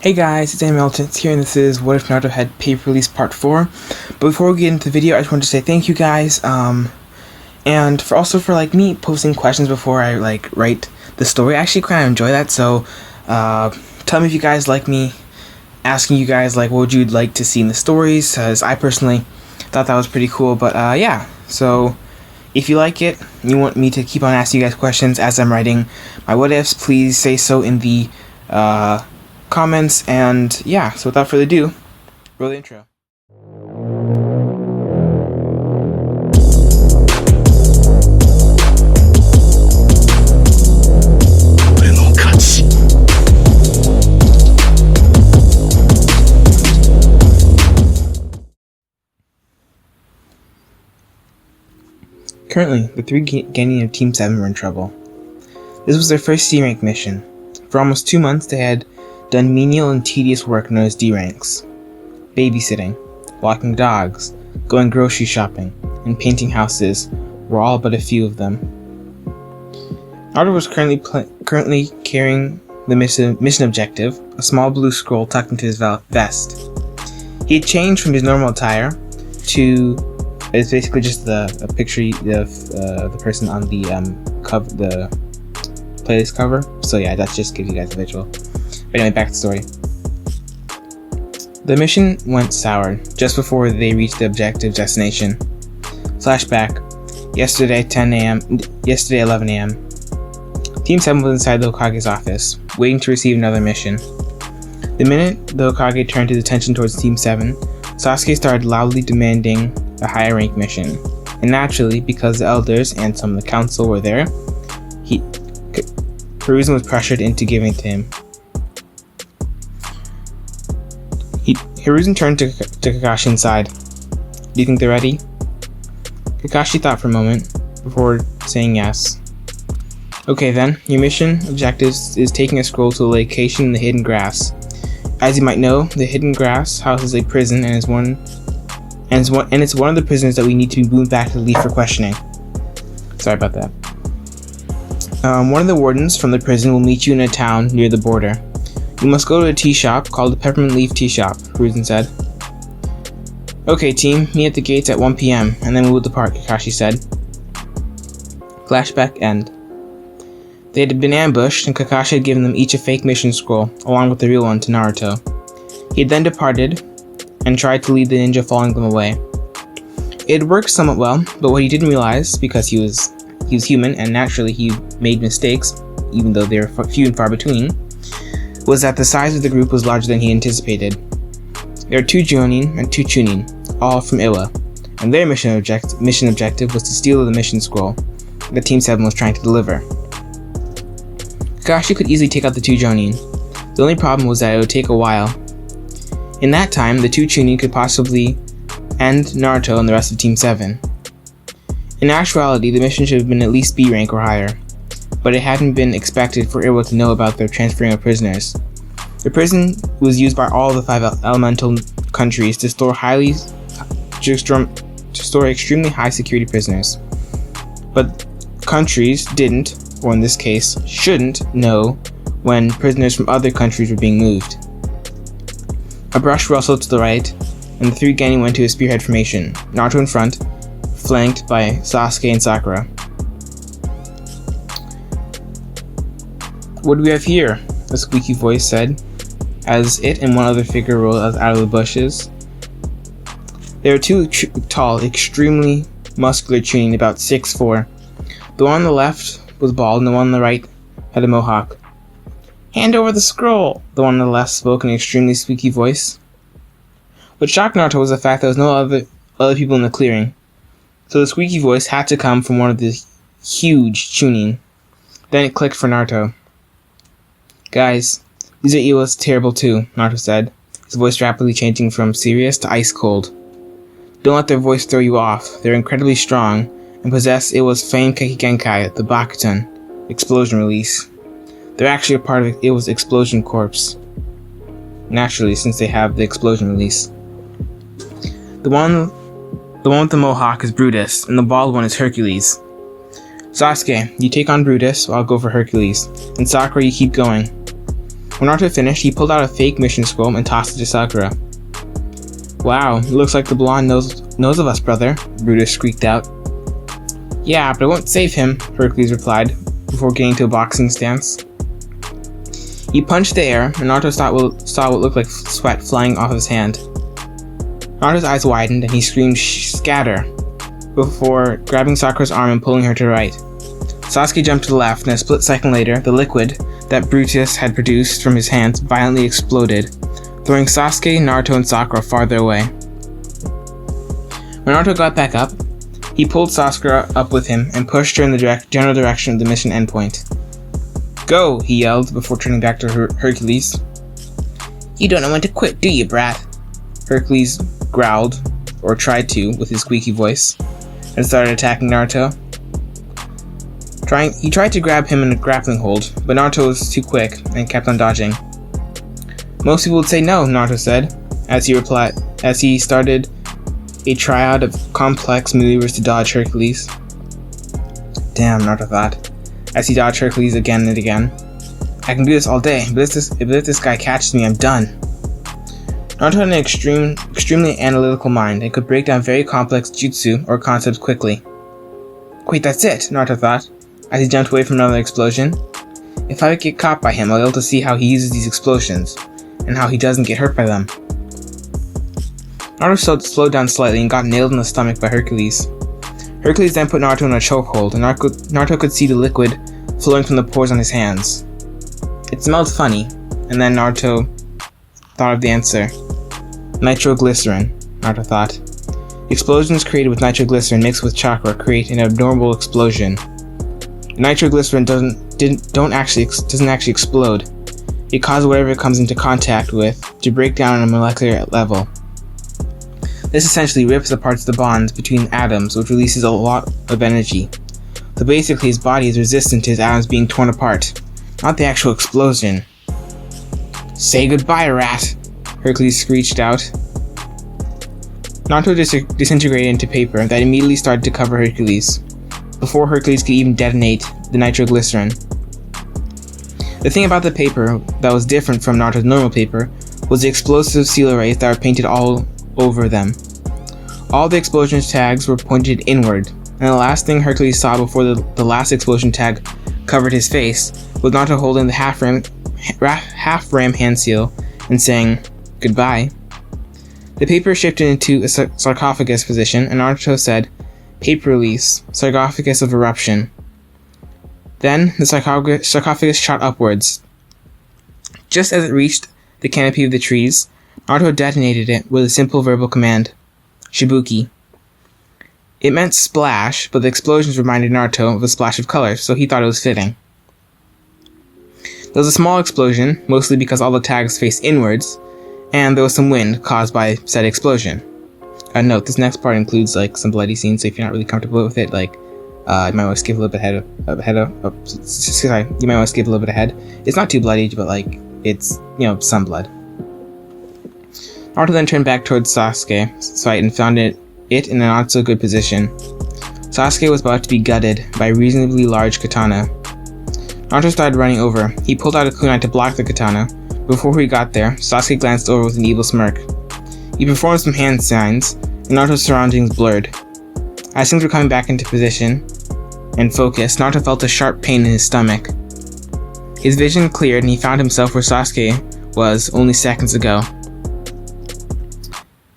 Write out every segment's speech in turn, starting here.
Hey guys, it's Hamilton here, and this is What If Naruto Had Paper Release Part 4. But before we get into the video, I just wanted to say thank you guys, and for me posting questions before I write the story. I actually kind of enjoy that, so tell me if you guys like me asking you guys what would you like to see in the stories, because I personally thought that was pretty cool. But yeah, so if you like it, you want me to keep on asking you guys questions as I'm writing my what ifs, please say so in the comments. And yeah, so without further ado, roll the intro. Currently, the three Gani of Team 7 were in trouble. This was their first C-rank mission. For almost 2 months, they had done menial and tedious work known as D-ranks. Babysitting, walking dogs, going grocery shopping, and painting houses were all but a few of them. Naruto was currently carrying the mission objective, a small blue scroll tucked into his vest. He had changed from his normal attire to... it's basically just a picture of the person on the cover, the playlist cover. So yeah, that just gives you guys a visual. But anyway, back to the story. The mission went sour just before they reached the objective destination. Flashback. Yesterday 11 a.m. Team 7 was inside the Hokage's office, waiting to receive another mission. The minute the Hokage turned his attention towards Team 7, Sasuke started loudly demanding a higher rank mission. And naturally, because the elders and some of the council were there, Hiruzen was pressured into giving it to him. Hiruzen turned to Kakashi inside. Do you think they're ready? Kakashi thought for a moment before saying yes. Okay then, your mission objective is taking a scroll to a location in the hidden grass. As you might know, the hidden grass houses a prison and it's one of the prisoners that we need to be moved back to the Leaf for questioning. Sorry about that. One of the wardens from the prison will meet you in a town near the border. You must go to a tea shop called the Peppermint Leaf Tea Shop, Hiruzen said. Okay team, meet at the gates at 1 p.m. and then we will depart, Kakashi said. Flashback end. They had been ambushed and Kakashi had given them each a fake mission scroll, along with the real one to Naruto. He had then departed and tried to lead the ninja following them away. It had worked somewhat well, but what he didn't realize, because he was human and naturally he made mistakes, even though they were few and far between, was that the size of the group was larger than he anticipated. There were 2 Jonin and 2 Chunin, all from Iwa, and their mission objective was to steal the mission scroll that Team 7 was trying to deliver. Kakashi could easily take out the 2 Jonin. The only problem was that it would take a while. In that time, the 2 Chunin could possibly end Naruto and the rest of Team 7. In actuality, the mission should have been at least B rank or higher, but it hadn't been expected for Iwa to know about their transferring of prisoners. The prison was used by all of the 5 elemental countries to store extremely high security prisoners. But countries didn't, or in this case, shouldn't know when prisoners from other countries were being moved. A brush rustled to the right, and the 3 Gani went to a spearhead formation, Naruto in front, flanked by Sasuke and Sakura. What do we have here? A squeaky voice said, as it and one other figure rolled out of the bushes. There were 2 tall, extremely muscular Chunin, about 6'4". The one on the left was bald, and the one on the right had a mohawk. Hand over the scroll, the one on the left spoke in an extremely squeaky voice. What shocked Naruto was the fact there was no other people in the clearing, so the squeaky voice had to come from one of the huge Chunin. Then it clicked for Naruto. Guys, these are Iwa's terrible too, Naruto said, his voice rapidly changing from serious to ice cold. Don't let their voice throw you off. They're incredibly strong and possess Iwa's famed Kekigenkai, the Bakuton explosion release. They're actually a part of Iwa's explosion corps. Naturally, since they have the explosion release. The one with the mohawk is Brutus, and the bald one is Hercules. Sasuke, you take on Brutus, while I'll go for Hercules. And Sakura, you keep going. When Naruto finished, he pulled out a fake mission scroll and tossed it to Sakura. "Wow, looks like the blonde knows of us, brother," Brutus squeaked out. "Yeah, but I won't save him," Hercules replied, before getting to a boxing stance. He punched the air, and Naruto saw what looked like sweat flying off his hand. Naruto's eyes widened, and he screamed, "Scatter!" before grabbing Sakura's arm and pulling her to the right. Sasuke jumped to the left, and a split second later, the liquid that Brutus had produced from his hands violently exploded, throwing Sasuke, Naruto, and Sakura farther away. When Naruto got back up, he pulled Sakura up with him and pushed her in the general direction of the mission endpoint. "Go!" he yelled before turning back to Hercules. "You don't know when to quit, do you, brat?" Hercules growled, or tried to, with his squeaky voice, and started attacking Naruto. He tried to grab him in a grappling hold, but Naruto was too quick and kept on dodging. "Most people would say no," Naruto said, as he started a triad of complex maneuvers to dodge Hercules. Damn, Naruto thought, as he dodged Hercules again and again. "I can do this all day, but if this guy catches me, I'm done." Naruto had an extremely analytical mind and could break down very complex jutsu or concepts quickly. "Wait, that's it," Naruto thought, as he jumped away from another explosion. "If I get caught by him, I'll be able to see how he uses these explosions, and how he doesn't get hurt by them." Naruto slowed down slightly and got nailed in the stomach by Hercules. Hercules then put Naruto in a chokehold, and Naruto could see the liquid flowing from the pores on his hands. It smelled funny, and then Naruto thought of the answer. Nitroglycerin, Naruto thought. Explosions created with nitroglycerin mixed with chakra create an abnormal explosion. Nitroglycerin doesn't actually explode. It causes whatever it comes into contact with to break down on a molecular level. This essentially rips apart the bonds between atoms, which releases a lot of energy. So basically his body is resistant to his atoms being torn apart, not the actual explosion. "Say goodbye, rat!" Hercules screeched out. Naruto disintegrated into paper that immediately started to cover Hercules, before Hercules could even detonate the nitroglycerin. The thing about the paper that was different from Naruto's normal paper was the explosive seal rays that were painted all over them. All the explosion tags were pointed inward, and the last thing Hercules saw before the last explosion tag covered his face was Naruto holding the half-ram hand seal and saying, "Goodbye." The paper shifted into a sarcophagus position, and Naruto said, "Paper release, Sarcophagus of eruption." Then the sarcophagus shot upwards. Just as it reached the canopy of the trees, Naruto detonated it with a simple verbal command, "Shibuki." It meant splash, but the explosions reminded Naruto of a splash of color, so he thought it was fitting. There was a small explosion, mostly because all the tags faced inwards, and there was some wind caused by said explosion. Note, this next part includes some bloody scenes, so if you're not really comfortable with it, you might want to skip a little bit ahead. You might want to skip a little bit ahead. It's not too bloody, but it's some blood. Naruto then turned back towards Sasuke's fight and found it in a not so good position. Sasuke was about to be gutted by a reasonably large katana. Naruto started running over. He pulled out a kunai to block the katana. Before he got there, Sasuke glanced over with an evil smirk. He performed some hand signs, and Naruto's surroundings blurred. As things were coming back into position and focus, Naruto felt a sharp pain in his stomach. His vision cleared and he found himself where Sasuke was only seconds ago.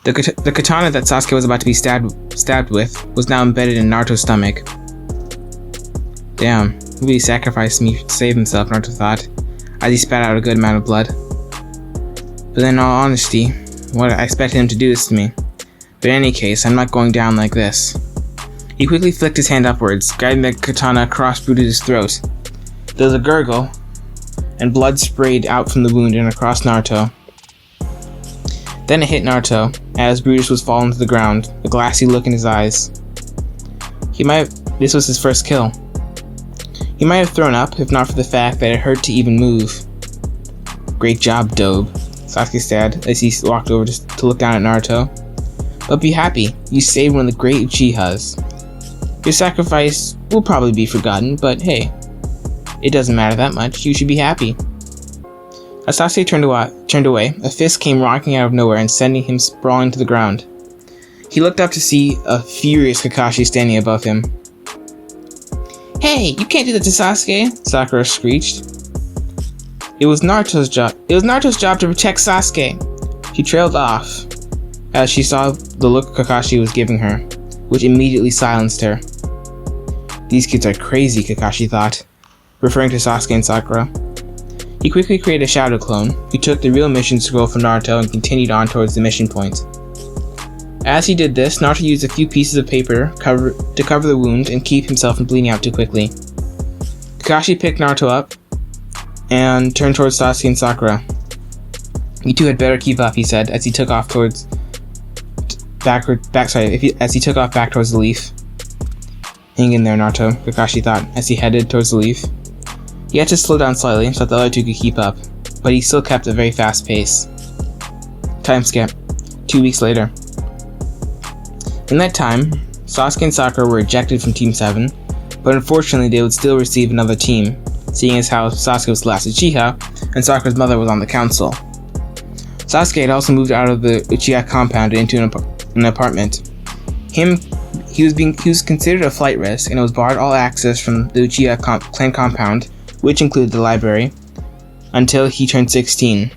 The katana that Sasuke was about to be stabbed with was now embedded in Naruto's stomach. Damn, he really sacrificed me to save himself, Naruto thought, as he spat out a good amount of blood. But in all honesty, what I expected him to do this to me. But in any case, I'm not going down like this. He quickly flicked his hand upwards, guiding the katana across Brutus' throat. There was a gurgle, and blood sprayed out from the wound and across Naruto. Then it hit Naruto, as Brutus was falling to the ground, a glassy look in his eyes. This was his first kill. He might have thrown up, if not for the fact that it hurt to even move. "Great job, Dobe," Sasuke said, as he walked over to look down at Naruto. "But be happy, you saved one of the great Uchihas. Your sacrifice will probably be forgotten, but hey, it doesn't matter that much, you should be happy." As Sasuke turned away, a fist came rocking out of nowhere and sending him sprawling to the ground. He looked up to see a furious Kakashi standing above him. "Hey, you can't do that to Sasuke!" Sakura screeched. It was Naruto's job to protect Sasuke. She trailed off as she saw the look Kakashi was giving her, which immediately silenced her. These kids are crazy, Kakashi thought, referring to Sasuke and Sakura. He quickly created a shadow clone, who took the real mission scroll from Naruto and continued on towards the mission point. As he did this, Naruto used a few pieces of paper to cover the wound and keep himself from bleeding out too quickly. Kakashi picked Naruto up and turned towards Sasuke and Sakura. "You two had better keep up," he said as he took off back towards the leaf. "Hang in there, Naruto," Kakashi thought as he headed towards the leaf. He had to slow down slightly so that the other two could keep up, but he still kept a very fast pace. Time skip. 2 weeks later. In that time, Sasuke and Sakura were ejected from Team 7, but unfortunately they would still receive another team, seeing as how Sasuke was the last Uchiha, and Sakura's mother was on the council. Sasuke had also moved out of the Uchiha compound into an apartment. He was considered a flight risk, and it was barred all access from the Uchiha clan compound, which included the library, until he turned 16.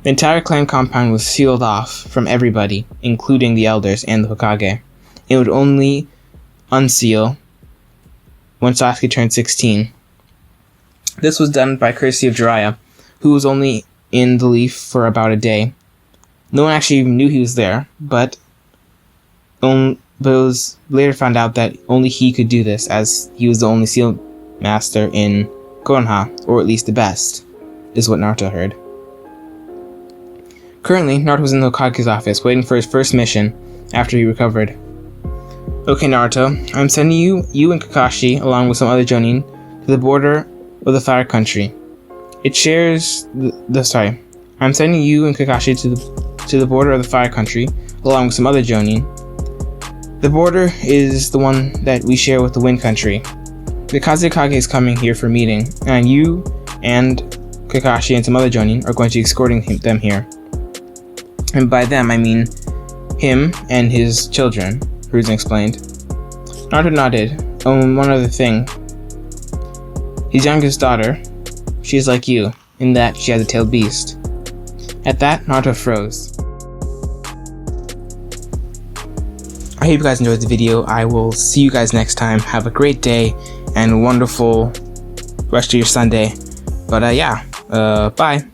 The entire clan compound was sealed off from everybody, including the elders and the Hokage. It would only unseal when Sasuke turned 16. This was done by courtesy of Jiraiya, who was only in the leaf for about a day. No one actually even knew he was there, but it was later found out that only he could do this, as he was the only seal master in Konoha, or at least the best, is what Naruto heard. Currently, Naruto was in the Hokage's office, waiting for his first mission after he recovered. "Okay, Naruto, I'm sending you and Kakashi, along with some other Jonin, to the border of the Fire Country. It shares I'm sending you and Kakashi to the border of the Fire Country, along with some other Jonin. The border is the one that we share with the Wind Country. The Kazekage is coming here for a meeting, and you and Kakashi and some other Jonin are going to be escorting them here. And by them, I mean him and his children," Hiruzen explained. Naruto nodded. One other thing. His youngest daughter, she is like you, in that she has a tailed beast. At that, Naruto froze. I hope you guys enjoyed the video. I will see you guys next time. Have a great day and a wonderful rest of your Sunday. But bye.